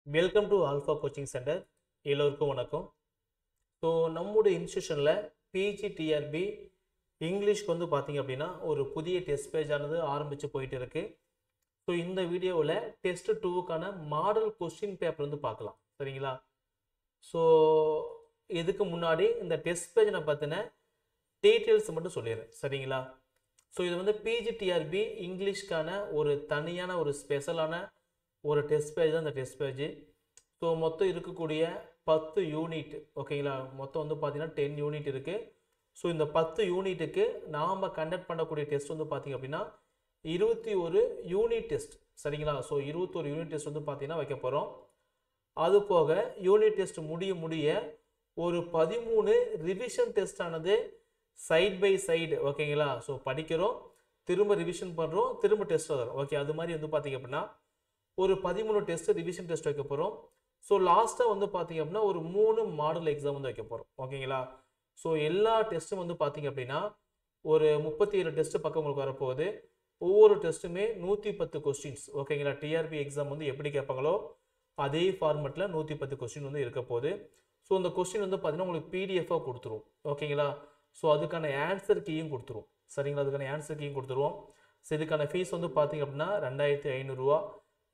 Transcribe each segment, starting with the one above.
Welcome to alpha coaching centre. எல்லோருக்கும் வணக்கம். So நம்முடைய இன்ஸ்டியூஷனில் பிஜிடிஆர்பி இங்கிலீஷ்க்கு வந்து பார்த்தீங்க அப்படின்னா ஒரு புதிய டெஸ்ட் பேஜ் ஆனது ஆரம்பித்து போயிட்டு இருக்கு. ஸோ இந்த வீடியோவில் டெஸ்ட் 2க்கான மாடல் கொஸ்டின் பேப்பர் வந்து பார்க்கலாம், சரிங்களா? ஸோ இதுக்கு முன்னாடி இந்த டெஸ்ட் பேஜ் நான் பார்த்தின டீட்டெயில்ஸ் மட்டும் சொல்லிடுறேன், சரிங்களா? ஸோ இது வந்து பிஜிடிஆர்பி இங்கிலீஷ்க்கான ஒரு தனியான ஒரு ஸ்பெஷலான ஒரு டெஸ்ட் பேஜ் தான் இந்த டெஸ்ட் பேஜ். ஸோ மொத்தம் இருக்கக்கூடிய 10 யூனிட், ஓகேங்களா? மொத்தம் வந்து பார்த்தீங்கன்னா 10 யூனிட் இருக்குது. ஸோ இந்த 10 யூனிட்டுக்கு நாம் கண்டக்ட் பண்ணக்கூடிய டெஸ்ட் வந்து பார்த்திங்க அப்படின்னா 21 யூனிட் டெஸ்ட், சரிங்களா? ஸோ 21 யூனிட் டெஸ்ட் வந்து பார்த்தீங்கன்னா வைக்க போகிறோம். அது போக யூனிட் டெஸ்ட் முடிய ஒரு 13 ரிவிஷன் டெஸ்ட் ஆனது சைட் பை சைடு, ஓகேங்களா? ஸோ படிக்கிறோம், திரும்ப ரிவிஷன் பண்ணுறோம், திரும்ப டெஸ்ட் வரும், ஓகே? அது மாதிரி வந்து பார்த்திங்க அப்படின்னா ஒரு 13 டெஸ்ட் ரிவிஷன் டெஸ்ட் வைக்க போகிறோம். ஸோ லாஸ்ட்டாக வந்து பார்த்திங்க அப்படின்னா ஒரு 3 மாடல் எக்ஸாம் வந்து வைக்க போகிறோம், ஓகேங்களா? ஸோ எல்லா டெஸ்ட்டும் வந்து பார்த்திங்க அப்படின்னா ஒரு 37 டெஸ்ட் பக்கம் உங்களுக்கு வரப்போகுது. ஒவ்வொரு டெஸ்ட்டுமே 110 கொஸ்டின்ஸ், ஓகேங்களா? டிஆர்பி எக்ஸாம் வந்து எப்படி கேட்பாங்களோ அதே ஃபார்மெட்டில் 110 கொஸ்டின் வந்து இருக்க போகுது. ஸோ அந்த கொஸ்டின் வந்து பார்த்திங்கன்னா உங்களுக்கு பிடிஎஃபாக கொடுத்துரும், ஓகேங்களா? ஸோ அதுக்கான ஆன்சர் கீயும் கொடுத்துரும், சரிங்களா? அதுக்கான ஆன்சர் கீயும் கொடுத்துருவோம். ஸோ இதுக்கான ஃபீஸ் வந்து பார்த்திங்க அப்படின்னா 2500 ரூபா.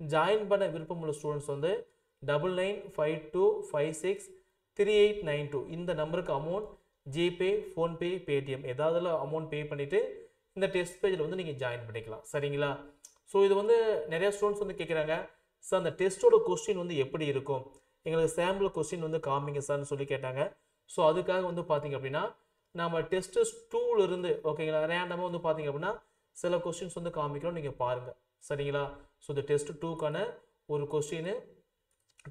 ஜாயின் பண்ண விருப்பமுள்ள ஸ்டூடெண்ட்ஸ் வந்து 9952563892 இந்த நம்பருக்கு அமௌண்ட் ஜிபே, ஃபோன்பே, பேடிஎம் ஏதாவதுல அமௌண்ட் பே பண்ணிவிட்டு இந்த டெஸ்ட் பேஜில் வந்து நீங்கள் ஜாயின் பண்ணிக்கலாம், சரிங்களா? ஸோ இது வந்து நிறைய ஸ்டூடெண்ட்ஸ் வந்து கேட்குறாங்க, சார் அந்த டெஸ்ட்டோட கொஸ்டின் வந்து எப்படி இருக்கும், எங்களுக்கு சாம்பிள் கொஸ்டின் வந்து காமிங்க சார்னு சொல்லி கேட்டாங்க. ஸோ அதுக்காக வந்து பார்த்திங்க அப்படின்னா நம்ம டெஸ்ட்டு 2லேருந்து, ஓகேங்களா, ரேண்டமாக வந்து பார்த்திங்க அப்படின்னா சில கொஸ்டின்ஸ் வந்து காமிக்கிறோம், நீங்கள் பாருங்கள், சரிங்களா? ஸோ இந்த டெஸ்ட் 2க்கான ஒரு கொஸ்டின்,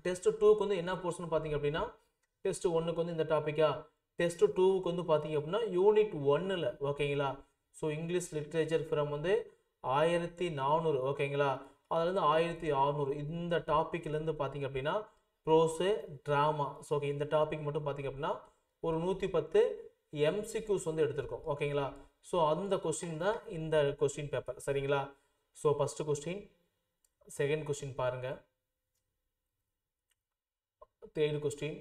டெஸ்ட் 2க்கு வந்து என்ன போர்ஷன் பார்த்தீங்க அப்படின்னா டெஸ்ட் 1க்கு வந்து இந்த டாப்பிக்கா, டெஸ்ட் 2க்கு வந்து பார்த்தீங்க அப்படின்னா யூனிட் 1ல், ஓகேங்களா? ஸோ இங்கிலீஷ் லிட்ரேச்சர் ஃப்ரம் வந்து 1400, ஓகேங்களா? அதுலேருந்து 1600 இந்த டாப்பிக்லேருந்து பார்த்தீங்க அப்படின்னா ப்ரோஸு, ட்ராமா, ஸோ ஓகே இந்த டாபிக் மட்டும் பார்த்தீங்க அப்படின்னா ஒரு 110 எம்சிக்யூஸ் வந்து எடுத்திருக்கோம், ஓகேங்களா? ஸோ அந்த கொஸ்டின் தான் இந்த கொஸ்டின் பேப்பர், சரிங்களா? So first question, second question பாருங்கள், தேர்டு கொஸ்டின்,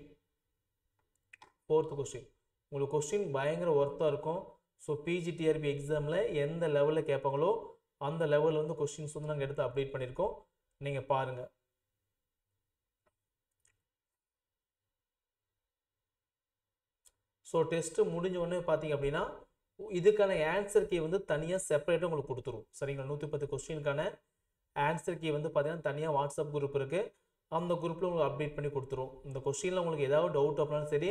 ஃபோர்த்து கொஸ்டின். உங்களுக்கு கொஸ்டின் பயங்கர ஒர்த்தாக இருக்கும். ஸோ பிஜிடிஆர்பி எக்ஸாமில் எந்த லெவலில் கேட்பாங்களோ அந்த லெவலில் வந்து கொஸ்டின்ஸ் வந்து நாங்கள் எடுத்து அப்டேட் பண்ணியிருக்கோம், நீங்கள் பாருங்கள். ஸோ டெஸ்ட்டு முடிஞ்ச உடனே பார்த்தீங்க அப்படின்னா இதுக்கான ஆன்சர் கீ வந்து தனியாக செப்பரேட்டாக உங்களுக்கு கொடுத்துரும், சரிங்களா? 110 கொஸ்டினுக்கான ஆன்சர் கீ வந்து பார்த்தீங்கன்னா தனியாக வாட்ஸ்அப் குரூப் இருக்குது, அந்த குரூப்பில் உங்களுக்கு அப்டேட் பண்ணி கொடுத்துரும். இந்த கொஸ்டினில் உங்களுக்கு ஏதாவது டவுட் அப்படின்னாலும் சரி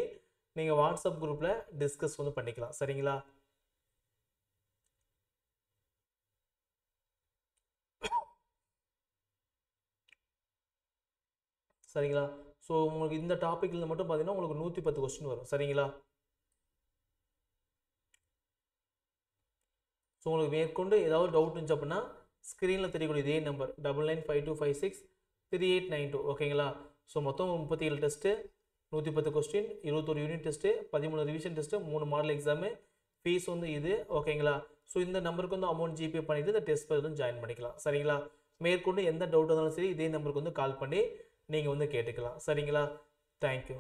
நீங்கள் வாட்ஸ்அப் குரூப்பில் டிஸ்கஸ் வந்து பண்ணிக்கலாம், சரிங்களா? சரிங்களா? ஸோ உங்களுக்கு இந்த டாப்பிக்கில் மட்டும் பார்த்தீங்கன்னா உங்களுக்கு 110 கொஸ்டின் வரும், சரிங்களா? ஸோ உங்களுக்கு மேற்கொண்டு ஏதாவது டவுட் இருந்துச்சு அப்படின்னா ஸ்க்ரீனில் தெரியக்கூடிய இதே நம்பர் 9952563892, ஓகேங்களா? ஸோ மொத்தம் 37 test, 110 question, 21 unit test, 13 revision test, 3 model exam, fees வந்து இது, ஓகேங்களா? ஸோ இந்த நம்பருக்கு வந்து அமௌண்ட் ஜிபே பண்ணிவிட்டு இந்த டெஸ்ட் பேஜ் வந்து ஜாயின் பண்ணிக்கலாம், சரிங்களா? மேற்கொண்டு எந்த டவுட் இருந்தாலும் சரி இதே நம்பருக்கு வந்து கால் பண்ணி நீங்கள் வந்து கேட்டுக்கலாம், சரிங்களா? தேங்க்யூ.